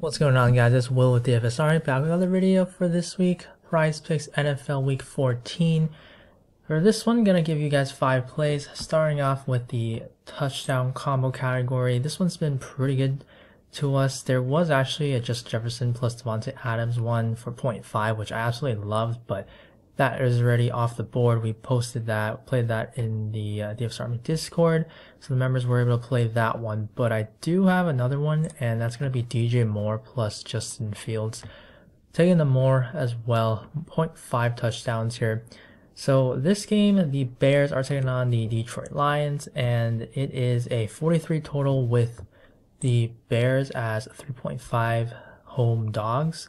What's going on, guys? It's Will with DFS Army, back with another video for this week. PrizePicks NFL Week 14. For this one, I'm going to give you guys 5 plays, starting off with the touchdown combo category. This one's been pretty good to us. There was actually a Justin Jefferson plus Devontae Adams one for 0.5, which I absolutely loved, but that is already off the board. We posted that, played that in the DFS Army Discord, so the members were able to play that one. But I do have another one, and that's going to be DJ Moore plus Justin Fields. Taking the Moore as well, 0.5 touchdowns here. So this game, the Bears are taking on the Detroit Lions, and it is a 43 total with the Bears as 3.5 home dogs.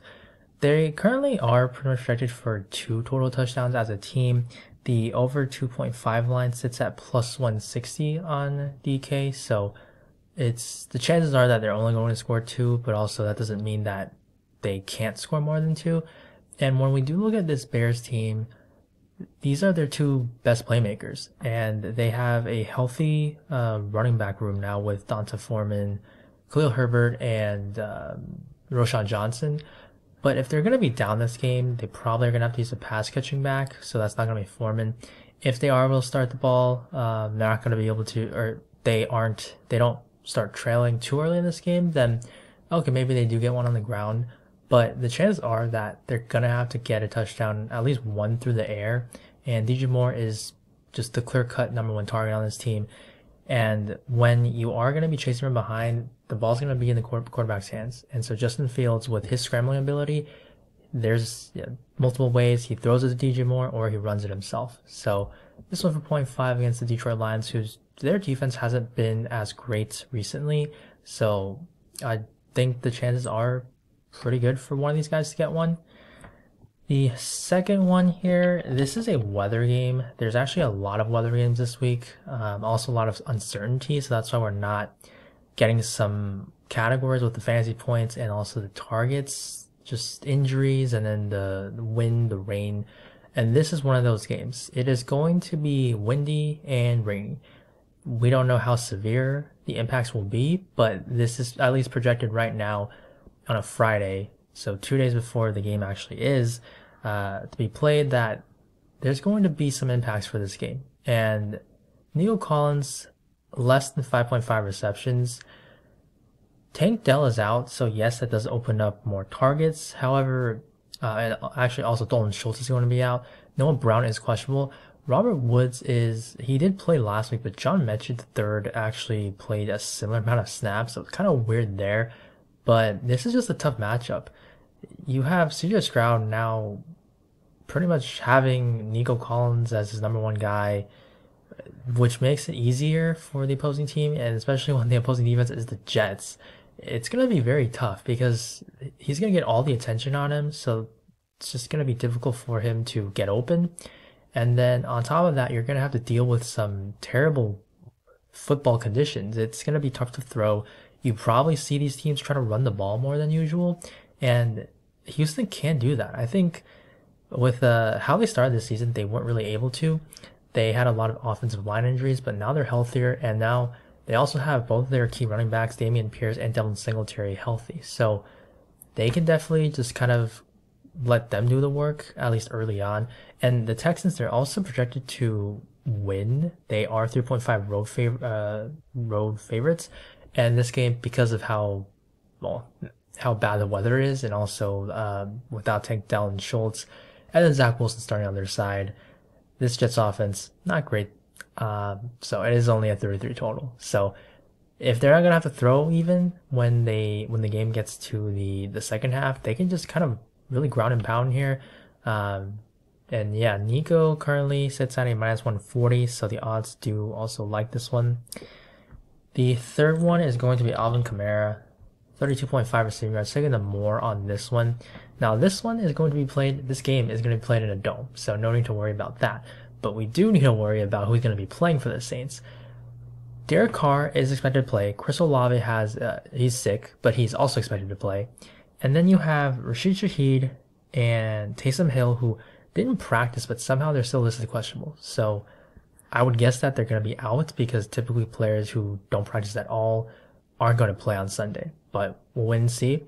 They currently are pretty much projected for 2 total touchdowns as a team. The over 2.5 line sits at plus 160 on DK, so the chances are that they're only going to score 2, but also that doesn't mean that they can't score more than 2. And when we do look at this Bears team, these are their 2 best playmakers, and they have a healthy running back room now with Donta Foreman, Khalil Herbert, and Roschon Johnson. But if they're going to be down this game, they probably are going to have to use a pass catching back, so that's not going to be Foreman. If they are able to start the ball, they're not going to be able to, or they don't start trailing too early in this game, then okay, maybe they do get one on the ground. But the chances are that they're going to have to get a touchdown, at least one through the air. And DJ Moore is just the clear-cut #1 target on this team. And when you are going to be chasing from behind, the ball's going to be in the quarterback's hands. And so Justin Fields, with his scrambling ability, there's multiple ways. He throws it to DJ Moore or he runs it himself. So this one for 0.5 against the Detroit Lions, their defense hasn't been as great recently. So I think the chances are pretty good for one of these guys to get one. The second one here, this is a weather game. There's actually a lot of weather games this week. Also a lot of uncertainty, so that's why we're not getting some categories with the fantasy points and also the targets, just injuries, and then the wind, the rain. And this is one of those games. It is going to be windy and rainy. We don't know how severe the impacts will be, but this is at least projected right now on a Friday, so 2 days before the game actually is to be played, that there's going to be some impacts for this game. And Nico Collins, less than 5.5 receptions. Tank Dell is out, so yes, that does open up more targets. However, and actually also Dalton Schultz is going to be out. Noah Brown is questionable. Robert Woods he did play last week, but John Mechie III actually played a similar amount of snaps, so it's kind of weird there. But this is just a tough matchup. You have CJ Stroud now pretty much having Nico Collins as his #1 guy, which makes it easier for the opposing team, and especially when the opposing defense is the Jets. It's going to be very tough because he's going to get all the attention on him, so it's just going to be difficult for him to get open. And then on top of that, you're going to have to deal with some terrible football conditions. It's going to be tough to throw. You probably see these teams try to run the ball more than usual, and Houston can do that. I think with how they started this season, they weren't really able to. They had a lot of offensive line injuries, but now they're healthier, and now they also have both their key running backs, Dameon Pierce and Devin Singletary, healthy. So they can definitely just kind of let them do the work, at least early on. And the Texans, they're also projected to win. They are 3.5 road favorites. And this game, because of how bad the weather is, and also without Tank Dell and Schultz, and then Zach Wilson starting on their side, this Jets offense, not great. So it is only a 33 total. So if they're not gonna have to throw even when the game gets to the second half, they can just kind of really ground and pound here. And yeah, Nico currently sits at a -140, so the odds do also like this one. The third one is going to be Alvin Kamara, 32.5 receiving yards, taking the more on this one. Now this game is going to be played in a dome, so no need to worry about that. But we do need to worry about who's going to be playing for the Saints. Derek Carr is expected to play. Chris Olave he's sick, but he's also expected to play. And then you have Rashid Shaheed and Taysom Hill, who didn't practice, but somehow they're still listed as questionable. So I would guess that they're going to be out, because typically players who don't practice at all aren't going to play on Sunday. But we'll wait and see.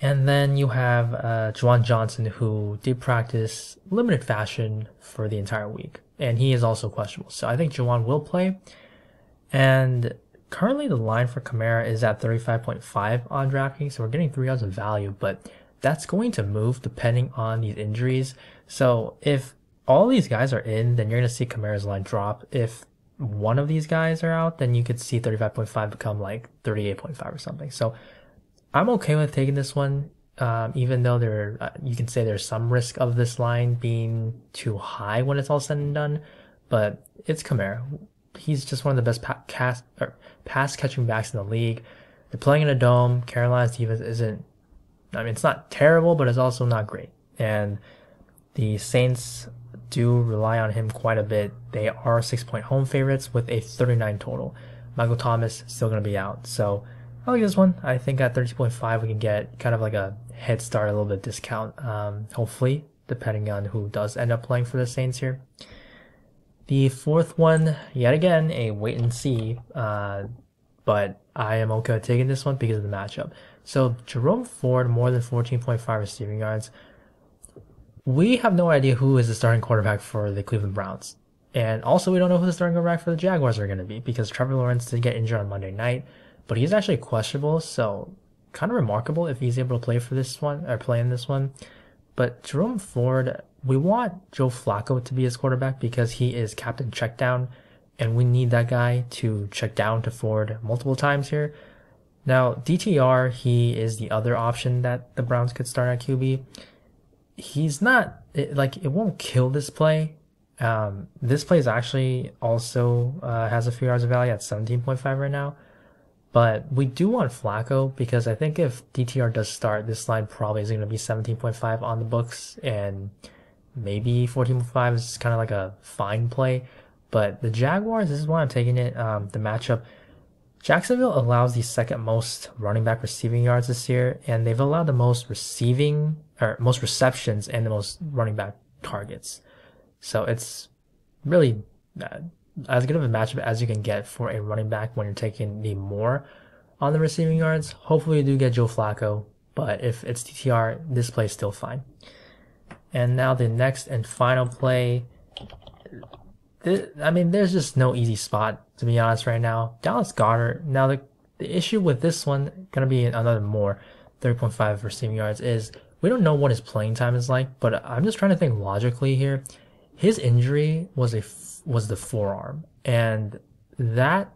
And then you have Juwan Johnson, who did practice limited fashion for the entire week. And he is also questionable. So I think Juwan will play. And currently the line for Kamara is at 35.5 on DraftKings. So we're getting $3 of value. But that's going to move depending on these injuries. So if all these guys are in, then you're going to see Kamara's line drop. If one of these guys are out, then you could see 35.5 become like 38.5 or something. So I'm okay with taking this one, even though you can say there's some risk of this line being too high when it's all said and done, but it's Kamara. He's just one of the best pass catching backs in the league. They're playing in a dome. Carolina's defense isn't, I mean, it's not terrible, but it's also not great. And the Saints do rely on him quite a bit. They are 6-point home favorites with a 39 total. Michael Thomas still going to be out. So I like this one. I think at 32.5 we can get kind of like a head start, a little bit discount, hopefully, depending on who does end up playing for the Saints here. The fourth one, yet again, a wait and see, but I am okay with taking this one because of the matchup. So Jerome Ford, more than 14.5 receiving yards. We have no idea who is the starting quarterback for the Cleveland Browns. And also we don't know who the starting quarterback for the Jaguars are going to be because Trevor Lawrence did get injured on Monday night, but he's actually questionable, so kind of remarkable if he's able to play for this one, or play in this one. But Jerome Ford, we want Joe Flacco to be his quarterback because he is captain check down, and we need that guy to check down to Ford multiple times here. Now, DTR, he is the other option that the Browns could start at QB. He's not, it won't kill this play. This play is actually also has a few yards of value at 17.5 right now. But we do want Flacco because I think if DTR does start, this line probably is going to be 17.5 on the books, and maybe 14.5 is kind of like a fine play. But the Jaguars, this is why I'm taking it. The matchup, Jacksonville allows the second most running back receiving yards this year, and they've allowed the most most receptions and the most running back targets. So it's really as good of a matchup as you can get for a running back when you're taking the more on the receiving yards. Hopefully you do get Joe Flacco, but if it's DTR, this play is still fine. And now the next and final play. I mean, there's just no easy spot, to be honest, right now. Dallas Goedert. Now, the issue with this one, going to be another more 3.5 receiving yards, is we don't know what his playing time is like, but I'm just trying to think logically here. His injury was the forearm, and that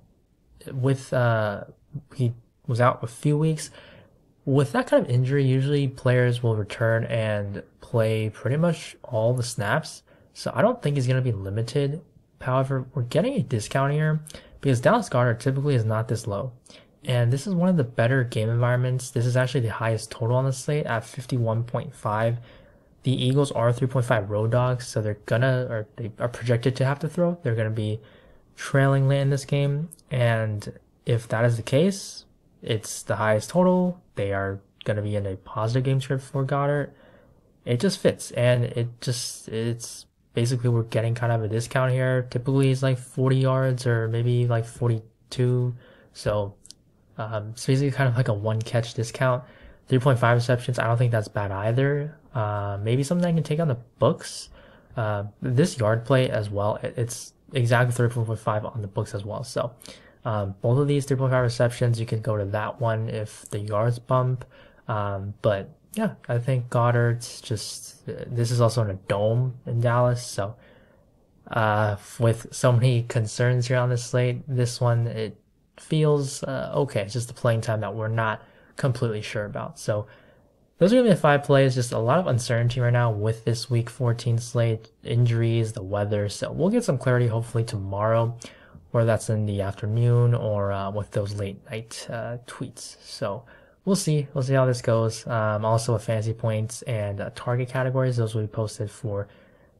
he was out a few weeks. With that kind of injury, usually players will return and play pretty much all the snaps. So I don't think he's going to be limited. However, we're getting a discount here because Dallas Goedert typically is not this low. And this is one of the better game environments. This is actually the highest total on the slate at 51.5. The Eagles are 3.5 road dogs, so they are projected to have to throw. They're going to be trailing late in this game. And if that is the case, it's the highest total. They are going to be in a positive game script for Goddard. It just fits, and it's basically we're getting kind of a discount here. Typically it's like 40 yards or maybe like 42. So it's basically kind of like a one catch discount. 3.5 receptions, I don't think that's bad either. Maybe something I can take on the books. This yard play as well, it's exactly 3.5 on the books as well. So both of these 3.5 receptions, you can go to that one if the yards bump. But yeah, I think Goddard's this is also in a dome in Dallas. So with so many concerns here on this slate, this one, it feels okay. It's just the playing time that we're not completely sure about. So those are going to be the 5 plays. Just a lot of uncertainty right now with this week 14 slate, injuries, the weather. So we'll get some clarity hopefully tomorrow, whether that's in the afternoon or with those late night tweets. So we'll see. We'll see how this goes. Also with fantasy points and target categories, those will be posted for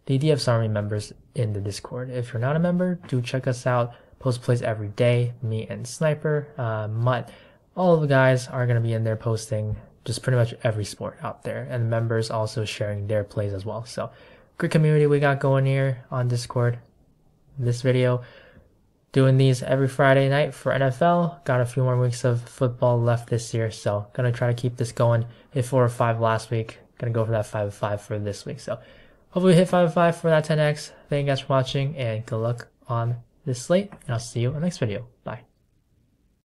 the DFS Army members in the Discord. If you're not a member, do check us out. Post plays every day, me and Sniper, Mutt. All of the guys are going to be in there posting just pretty much every sport out there, and members also sharing their plays as well. So great community we got going here on Discord. This video, doing these every Friday night for NFL. Got a few more weeks of football left this year, so gonna try to keep this going. Hit 4 or 5 last week. Gonna go for that 5 of 5 for this week. So hopefully hit 5 of 5 for that 10x. Thank you guys for watching, and good luck on this slate. And I'll see you in the next video. Bye.